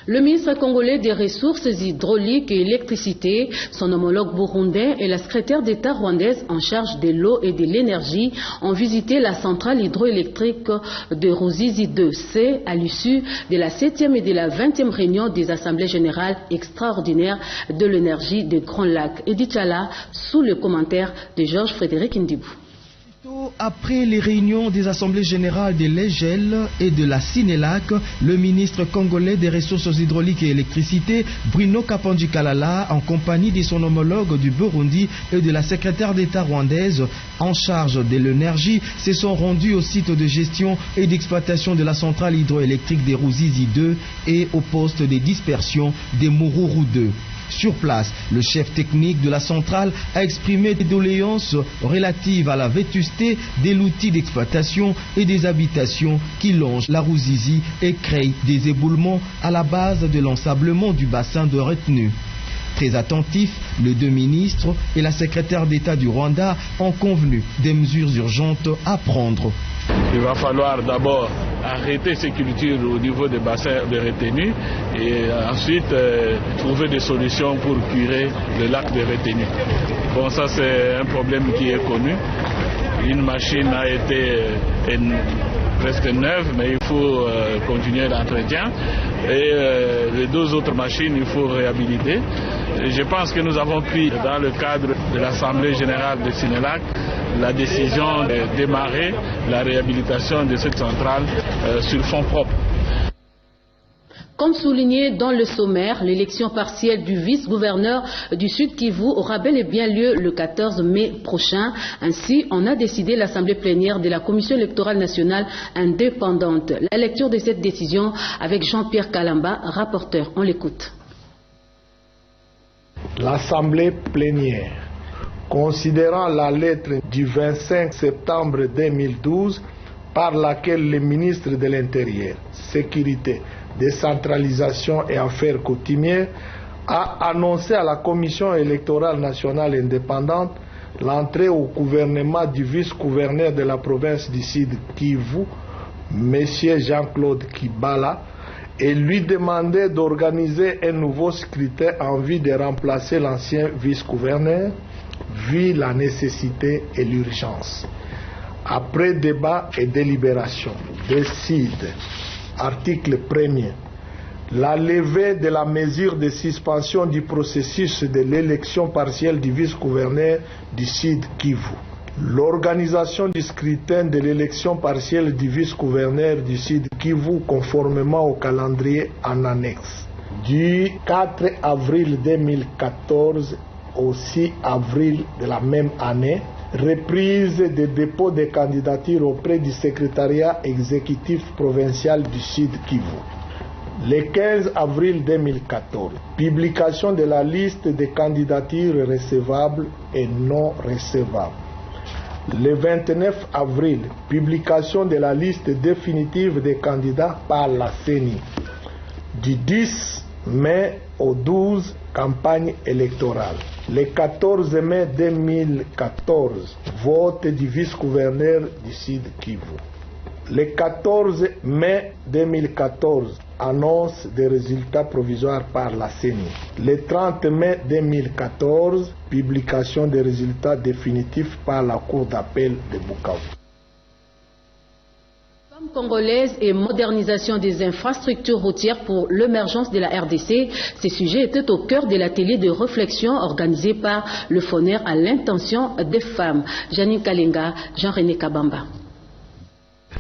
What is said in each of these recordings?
Le ministre congolais des Ressources hydrauliques et électricité, son homologue burundais et la secrétaire d'État rwandaise en charge de l'eau et de l'énergie ont visité la centrale hydroélectrique de Ruzizi 2C à l'issue de la 7e et de la 20e réunion des assemblées générales extraordinaires de l'énergie de Grand Lac. Edith Chala, sous le commentaire de Georges Frédéric Ndibou. Après les réunions des assemblées générales de l'EGEL et de la Sinelac, le ministre congolais des Ressources hydrauliques et électricité, Bruno Kapondi Kalala, en compagnie de son homologue du Burundi et de la secrétaire d'État rwandaise en charge de l'énergie, se sont rendus au site de gestion et d'exploitation de la centrale hydroélectrique de Ruzizi 2 et au poste de dispersion de Mururu 2. Sur place, le chef technique de la centrale a exprimé des doléances relatives à la vétusté de l'outil d'exploitation et des habitations qui longent la Ruzizi et créent des éboulements à la base de l'ensablement du bassin de retenue. Très attentifs, les deux ministres et la secrétaire d'État du Rwanda ont convenu des mesures urgentes à prendre. Il va falloir d'abord arrêter ces cultures au niveau des bassins de retenue et ensuite trouver des solutions pour curer le lac de retenue. Bon, ça c'est un problème qui est connu. Une machine a été presque neuve, mais il faut continuer l'entretien. Et les deux autres machines, il faut réhabiliter. Et je pense que nous avons pris, dans le cadre de l'Assemblée générale de Sinelac, la décision de démarrer la réhabilitation de cette centrale sur fonds propres. Comme souligné dans le sommaire, l'élection partielle du vice-gouverneur du Sud Kivu aura bel et bien lieu le 14 mai prochain. Ainsi, on a décidé l'Assemblée plénière de la Commission électorale nationale indépendante. La lecture de cette décision avec Jean-Pierre Kalamba, rapporteur. On l'écoute. L'Assemblée plénière, considérant la lettre du 25 septembre 2012 par laquelle le ministre de l'Intérieur, Sécurité, Décentralisation et Affaires coutumières a annoncé à la Commission électorale nationale indépendante l'entrée au gouvernement du vice-gouverneur de la province du Sud Kivu, M. Jean-Claude Kibala, et lui demandait d'organiser un nouveau scrutin en vue de remplacer l'ancien vice-gouverneur, vu la nécessité et l'urgence. Après débat et délibération, décide, article 1er, la levée de la mesure de suspension du processus de l'élection partielle du vice-gouverneur du Sud Kivu. L'organisation du scrutin de l'élection partielle du vice-gouverneur du Sud Kivu conformément au calendrier en annexe. Du 4 avril 2014 au 6 avril de la même année, reprise des dépôts de candidatures auprès du secrétariat exécutif provincial du Sud Kivu. Le 15 avril 2014, publication de la liste des candidatures recevables et non recevables. Le 29 avril, publication de la liste définitive des candidats par la CENI. Du 10 mai au 12, campagne électorale. Le 14 mai 2014, vote du vice-gouverneur du Sud Kivu. Le 14 mai 2014, annonce des résultats provisoires par la CENI. Le 30 mai 2014, publication des résultats définitifs par la Cour d'appel de Bukavu. Femmes congolaises et modernisation des infrastructures routières pour l'émergence de la RDC, ces sujets étaient au cœur de l'atelier de réflexion organisé par le FONER à l'intention des femmes. Janine Kalenga, Jean-René Kabamba.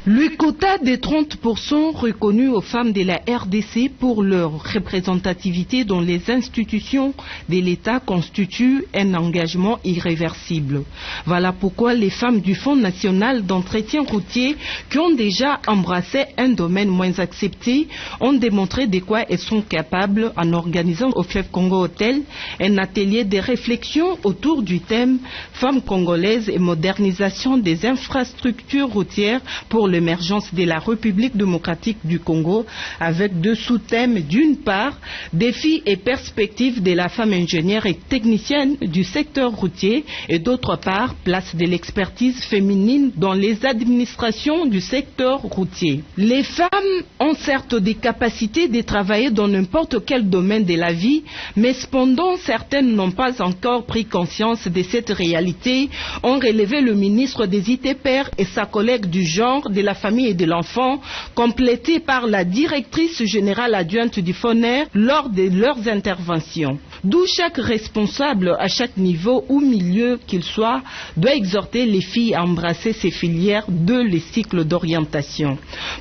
Le quota de 30% reconnu aux femmes de la RDC pour leur représentativité dans les institutions de l'État constitue un engagement irréversible. Voilà pourquoi les femmes du Fonds national d'entretien routier, qui ont déjà embrassé un domaine moins accepté, ont démontré de quoi elles sont capables en organisant au Fleuve Congo Hôtel un atelier de réflexion autour du thème « Femmes congolaises et modernisation des infrastructures routières pour l'émergence de la République démocratique du Congo avec 2 sous-thèmes. D'une part, défis et perspectives de la femme ingénieure et technicienne du secteur routier et d'autre part, place de l'expertise féminine dans les administrations du secteur routier. Les femmes ont certes des capacités de travailler dans n'importe quel domaine de la vie, mais cependant certaines n'ont pas encore pris conscience de cette réalité, ont relevé le ministre des ITPR et sa collègue du genre, de la famille et de l'enfant, complétée par la directrice générale adjointe du FONER lors de leurs interventions. D'où chaque responsable à chaque niveau ou milieu qu'il soit doit exhorter les filles à embrasser ces filières de les cycles d'orientation.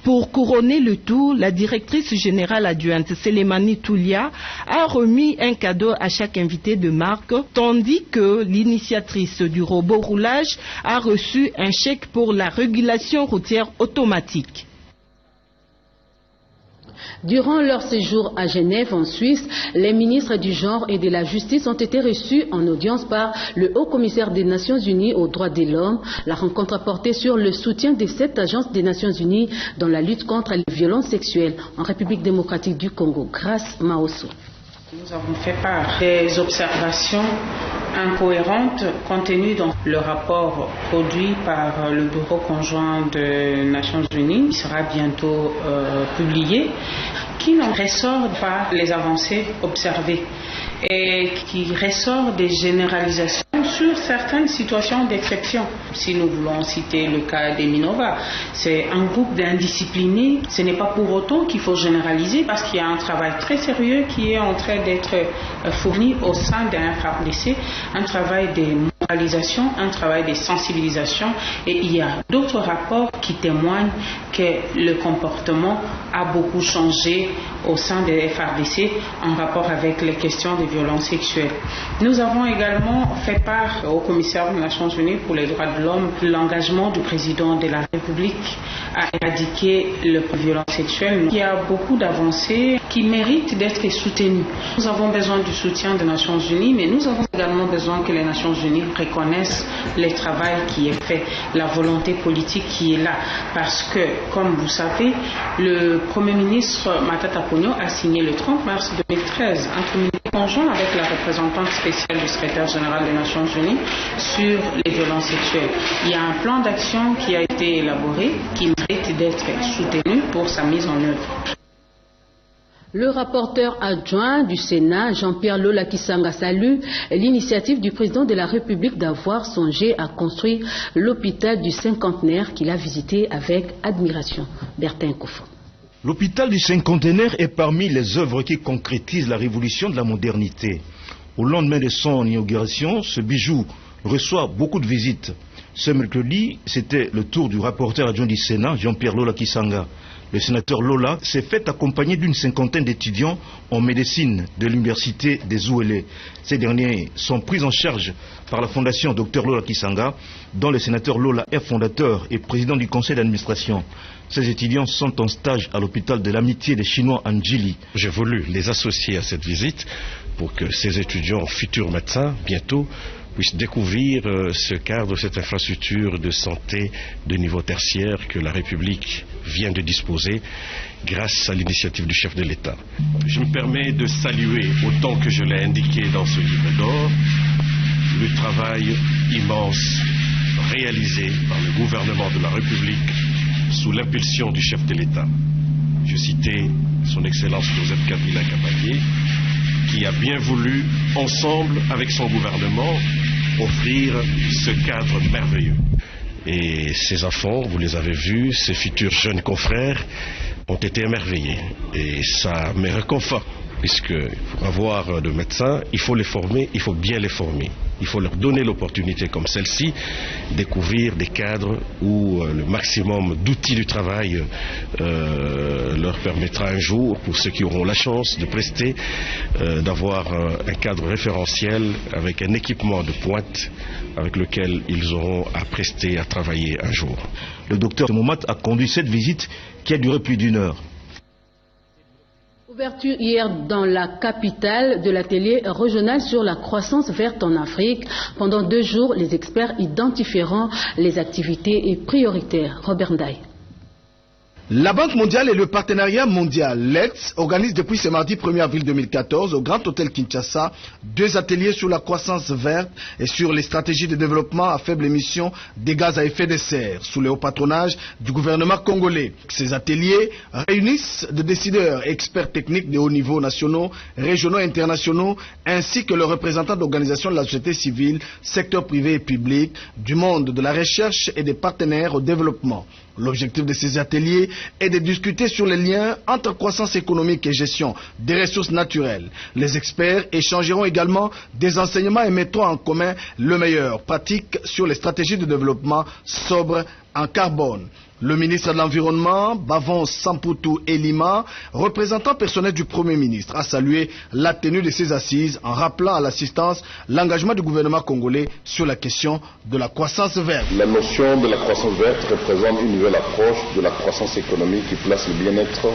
Pour couronner le tout, la directrice générale adjointe Selemani Toulia a remis un cadeau à chaque invité de marque, tandis que l'initiatrice du robot roulage a reçu un chèque pour la régulation routière automatique. Durant leur séjour à Genève, en Suisse, les ministres du genre et de la justice ont été reçus en audience par le haut-commissaire des Nations Unies aux droits de l'homme. La rencontre a porté sur le soutien de cette agence des Nations Unies dans la lutte contre les violences sexuelles en République démocratique du Congo. Grâce Maosso. Nous avons fait part des observations incohérentes contenues dans le rapport produit par le Bureau conjoint des Nations Unies, qui sera bientôt publié, qui ne ressort pas les avancées observées et qui ressort des généralisations sur certaines situations d'exception. Si nous voulons citer le cas des Minova, c'est un groupe d'indisciplinés. Ce n'est pas pour autant qu'il faut généraliser parce qu'il y a un travail très sérieux qui est en train d'être fourni au sein d'un FARDC, un travail de moralisation, un travail de sensibilisation, et il y a d'autres rapports qui témoignent que le comportement a beaucoup changé au sein des FARDC en rapport avec les questions de violences sexuelles. Nous avons également fait part au commissaire des Nations Unies pour les droits de l'homme l'engagement du président de la République à éradiquer les violences sexuelles. Il y a beaucoup d'avancées qui méritent d'être soutenues. Nous avons besoin du soutien des Nations Unies, mais nous avons également besoin que les Nations Unies reconnaissent le travail qui est fait, la volonté politique qui est là. Parce que, comme vous savez, le Premier ministre Matata Ponyo a signé le 30 mars 2013 un communiqué conjoint avec la représentante spéciale du secrétaire général des Nations Unies sur les violences sexuelles. Il y a un plan d'action qui a été élaboré, qui mérite d'être soutenu pour sa mise en œuvre. Le rapporteur adjoint du Sénat, Jean-Pierre Lola Kisanga, salue l'initiative du président de la République d'avoir songé à construire l'hôpital du cinquantenaire qu'il a visité avec admiration. Bertin Koufo. L'hôpital du cinquantenaire est parmi les œuvres qui concrétisent la révolution de la modernité. Au lendemain de son inauguration, ce bijou reçoit beaucoup de visites. Ce mercredi, c'était le tour du rapporteur adjoint du Sénat, Jean-Pierre Lola Kisanga. Le sénateur Lola s'est fait accompagner d'une cinquantaine d'étudiants en médecine de l'université des Ouélé. Ces derniers sont pris en charge par la fondation Dr Lola Kisanga, dont le sénateur Lola est fondateur et président du conseil d'administration. Ces étudiants sont en stage à l'hôpital de l'amitié des Chinois en Djili. J'ai voulu les associer à cette visite pour que ces étudiants, futurs médecins, bientôt, puissent découvrir ce cadre, cette infrastructure de santé de niveau tertiaire que la République vient de disposer grâce à l'initiative du chef de l'État. Je me permets de saluer, autant que je l'ai indiqué dans ce livre d'or, le travail immense réalisé par le gouvernement de la République sous l'impulsion du chef de l'État. Je citais son Excellence Joseph Kabila Kabange, qui a bien voulu, ensemble avec son gouvernement, offrir ce cadre merveilleux. Et ces enfants, vous les avez vus, ces futurs jeunes confrères, ont été émerveillés. Et ça me réconforte, puisque pour avoir de médecins, il faut les former, il faut bien les former. Il faut leur donner l'opportunité comme celle-ci, découvrir des cadres où le maximum d'outils du travail leur permettra un jour, pour ceux qui auront la chance de prester, d'avoir un cadre référentiel avec un équipement de pointe avec lequel ils auront à prester, à travailler un jour. Le docteur Moumat a conduit cette visite qui a duré plus d'1 heure. Ouverture hier dans la capitale de l'atelier régional sur la croissance verte en Afrique. Pendant 2 jours, les experts identifieront les activités prioritaires. Robert Ndaye. La Banque mondiale et le partenariat mondial, LETS, organisent depuis ce mardi 1er avril 2014 au Grand Hôtel Kinshasa 2 ateliers sur la croissance verte et sur les stratégies de développement à faible émission des gaz à effet de serre, sous le haut patronage du gouvernement congolais. Ces ateliers réunissent des décideurs et experts techniques de haut niveau nationaux, régionaux et internationaux, ainsi que les représentants d'organisations de la société civile, secteur privé et public, du monde de la recherche et des partenaires au développement. L'objectif de ces ateliers est de discuter sur les liens entre croissance économique et gestion des ressources naturelles. Les experts échangeront également des enseignements et mettront en commun le meilleur pratique sur les stratégies de développement sobre en carbone. Le ministre de l'Environnement, Bavon Samputu Elima, représentant personnel du Premier ministre, a salué la tenue de ces assises en rappelant à l'assistance l'engagement du gouvernement congolais sur la question de la croissance verte. La notion de la croissance verte représente une nouvelle approche de la croissance économique qui place le bien-être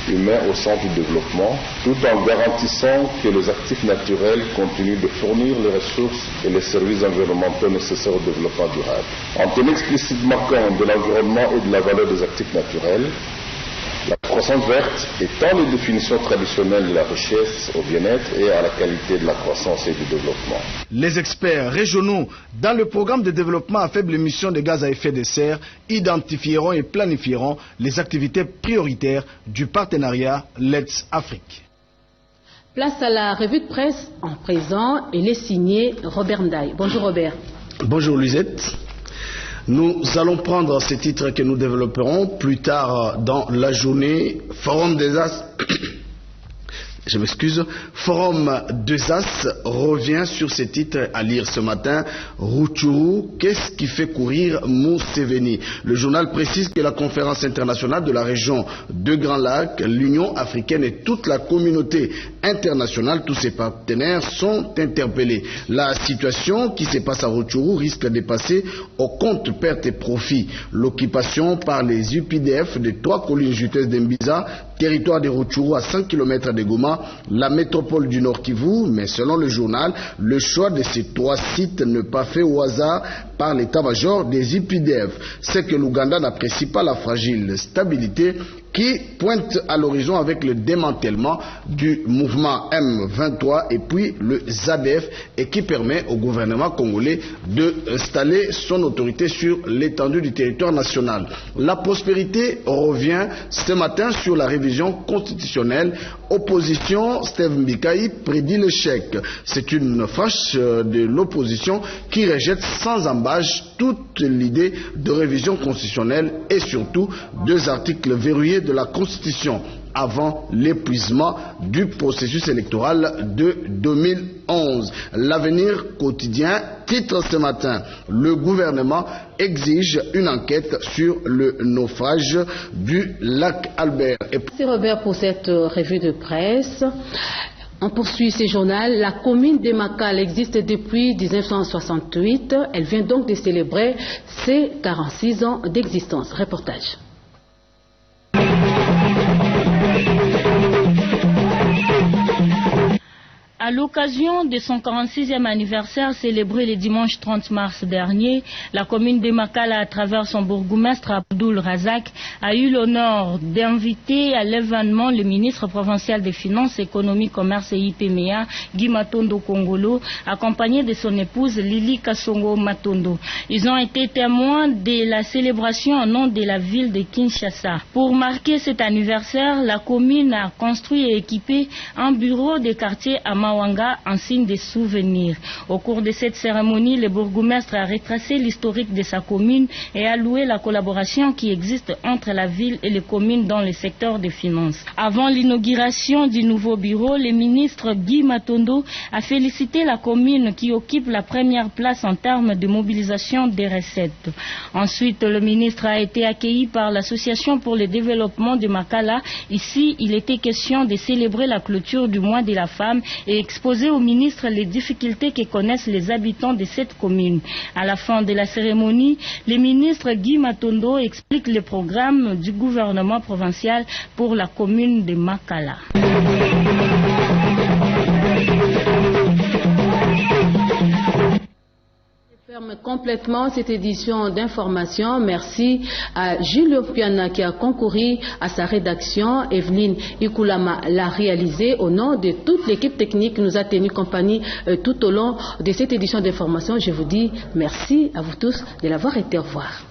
humain au centre du développement, tout en garantissant que les actifs naturels continuent de fournir les ressources et les services environnementaux nécessaires au développement durable. En tenant explicitement compte de l'environnement et de la valeur des actifs naturels, la croissance verte étend les définitions traditionnelles de la richesse au bien-être et à la qualité de la croissance et du développement. Les experts régionaux dans le programme de développement à faible émission de gaz à effet de serre identifieront et planifieront les activités prioritaires du partenariat Let's Afrique. Place à la revue de presse en présent. Elle est signée Robert Ndaye. Bonjour Robert. Bonjour Lisette. Nous allons prendre ces titres que nous développerons plus tard dans la journée. Forum des As, je m'excuse, Forum des As revient sur ces titres à lire ce matin. Rutshuru, qu'est-ce qui fait courir Museveni? Le journal précise que la conférence internationale de la région de Grand Lac, l'Union africaine et toute la communauté internationale, tous ses partenaires sont interpellés. La situation qui se passe à Rutshuru risque de passer au compte pertes et profits. L'occupation par les UPDF des 3 collines juteuses d'Embiza, territoire de Rutshuru à 100 km de Goma, la métropole du Nord Kivu, mais selon le journal, le choix de ces 3 sites n'est pas fait au hasard par l'état-major des UPDF. C'est que l'Ouganda n'apprécie pas la fragile stabilité qui pointe à l'horizon avec le démantèlement du mouvement M23 et puis le ZADF et qui permet au gouvernement congolais d'installer son autorité sur l'étendue du territoire national. La prospérité revient ce matin sur la révision constitutionnelle. Opposition, Steve Mbikaï prédit l'échec. C'est une fâche de l'opposition qui rejette sans embâche toute l'idée de révision constitutionnelle et surtout 2 articles verrouillés de la Constitution avant l'épuisement du processus électoral de 2011. L'avenir quotidien titre ce matin: le gouvernement exige une enquête sur le naufrage du lac Albert. Merci Robert pour cette revue de presse. On poursuit ce journal. La commune de Makala existe depuis 1968. Elle vient donc de célébrer ses 46 ans d'existence. Reportage. À l'occasion de son 46e anniversaire célébré le dimanche 30 mars dernier, la commune de Makala, à travers son bourgmestre Abdoul Razak, a eu l'honneur d'inviter à l'événement le ministre provincial des Finances, Économie, Commerce et IPMEA, Guy Matondo Kongolo, accompagné de son épouse Lili Kasongo Matondo. Ils ont été témoins de la célébration au nom de la ville de Kinshasa. Pour marquer cet anniversaire, la commune a construit et équipé un bureau de quartier à Mawanga en signe de souvenir. Au cours de cette cérémonie, le bourgmestre a retracé l'historique de sa commune et a loué la collaboration qui existe entre la ville et les communes dans le secteur des finances. Avant l'inauguration du nouveau bureau, le ministre Guy Matondo a félicité la commune qui occupe la première place en termes de mobilisation des recettes. Ensuite, le ministre a été accueilli par l'Association pour le développement de Makala. Ici, il était question de célébrer la clôture du mois de la femme et exposer au ministre les difficultés que connaissent les habitants de cette commune. À la fin de la cérémonie, le ministre Guy Matondo explique le programme du gouvernement provincial pour la commune de Makala. Ferme complètement cette édition d'information. Merci à Julio Piana qui a concouru à sa rédaction. Evelyne Ikulama l'a réalisé au nom de toute l'équipe technique qui nous a tenu compagnie tout au long de cette édition d'information. Je vous dis merci à vous tous de l'avoir été. Au revoir.